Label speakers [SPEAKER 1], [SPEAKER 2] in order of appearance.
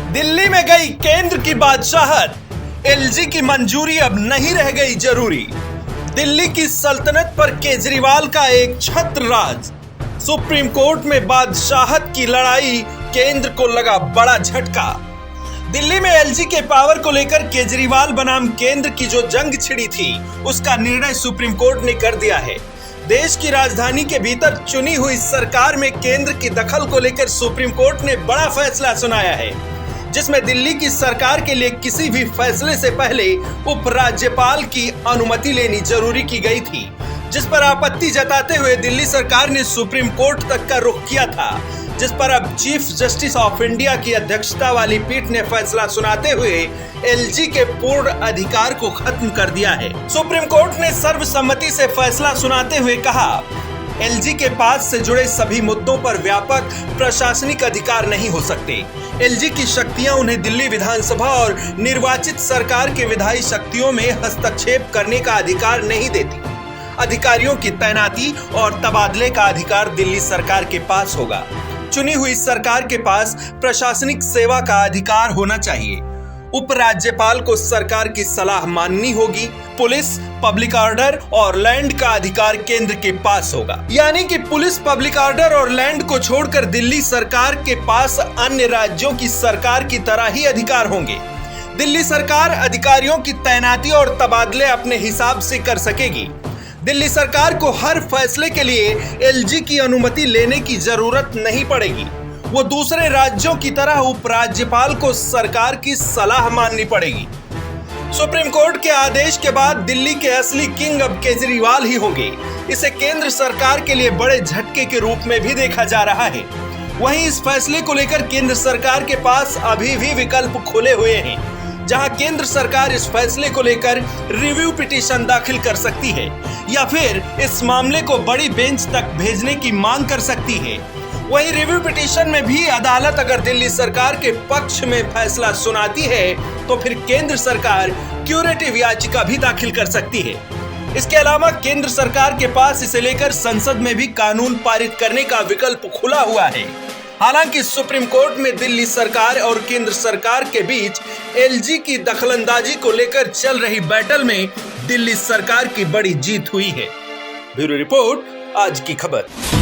[SPEAKER 1] दिल्ली में गई केंद्र की बादशाहत, एलजी की मंजूरी अब नहीं रह गई जरूरी। दिल्ली की सल्तनत पर केजरीवाल का एक छत्र राज। सुप्रीम कोर्ट में बादशाहत की लड़ाई, केंद्र को लगा बड़ा झटका। दिल्ली में एलजी के पावर को लेकर केजरीवाल बनाम केंद्र की जो जंग छिड़ी थी, उसका निर्णय सुप्रीम कोर्ट ने कर दिया है। देश की राजधानी के भीतर चुनी हुई सरकार में केंद्र की दखल को लेकर सुप्रीम कोर्ट ने बड़ा फैसला सुनाया है, जिसमें दिल्ली की सरकार के लिए किसी भी फैसले से पहले उपराज्यपाल की अनुमति लेनी जरूरी की गई थी, जिस पर आपत्ति जताते हुए दिल्ली सरकार ने सुप्रीम कोर्ट तक का रुख किया था, जिस पर अब चीफ जस्टिस ऑफ इंडिया की अध्यक्षता वाली पीठ ने फैसला सुनाते हुए एलजी के पूर्ण अधिकार को खत्म कर दिया है। सुप्रीम कोर्ट ने सर्वसम्मति से फैसला सुनाते हुए कहा, एलजी के पास से जुड़े सभी मुद्दों पर व्यापक प्रशासनिक अधिकार नहीं हो सकते। एलजी की शक्तियां उन्हें दिल्ली विधानसभा और निर्वाचित सरकार के विधायी शक्तियों में हस्तक्षेप करने का अधिकार नहीं देती। अधिकारियों की तैनाती और तबादले का अधिकार दिल्ली सरकार के पास होगा। चुनी हुई सरकार के पास प्रशासनिक सेवा का अधिकार होना चाहिए। उपराज्यपाल को सरकार की सलाह माननी होगी। पुलिस, पब्लिक ऑर्डर और लैंड का अधिकार केंद्र के पास होगा। यानी कि पुलिस, पब्लिक ऑर्डर और लैंड को छोड़कर दिल्ली सरकार के पास अन्य राज्यों की सरकार की तरह ही अधिकार होंगे। दिल्ली सरकार अधिकारियों की तैनाती और तबादले अपने हिसाब से कर सकेगी। दिल्ली सरकार को हर फैसले के लिए एलजी की अनुमति लेने की जरूरत नहीं पड़ेगी। वो दूसरे राज्यों की तरह उपराज्यपाल को सरकार की सलाह माननी पड़ेगी। सुप्रीम कोर्ट के आदेश के बाद दिल्ली के असली किंग अब केजरीवाल ही होंगे। इसे केंद्र सरकार के लिए बड़े झटके के रूप में भी देखा जा रहा है। वहीं इस फैसले को लेकर केंद्र सरकार के पास अभी भी विकल्प खुले हुए हैं, जहां केंद्र सरकार इस फैसले को लेकर रिव्यू पिटीशन दाखिल कर सकती है या फिर इस मामले को बड़ी बेंच तक भेजने की मांग कर सकती है। वहीं रिव्यू पिटीशन में भी अदालत अगर दिल्ली सरकार के पक्ष में फैसला सुनाती है, तो फिर केंद्र सरकार क्यूरेटिव याचिका भी दाखिल कर सकती है। इसके अलावा केंद्र सरकार के पास इसे लेकर संसद में भी कानून पारित करने का विकल्प खुला हुआ है। हालांकि सुप्रीम कोर्ट में दिल्ली सरकार और केंद्र सरकार के बीच एलजी की दखलंदाजी को लेकर चल रही बैटल में दिल्ली सरकार की बड़ी जीत हुई है। ब्यूरो रिपोर्ट, आज की खबर।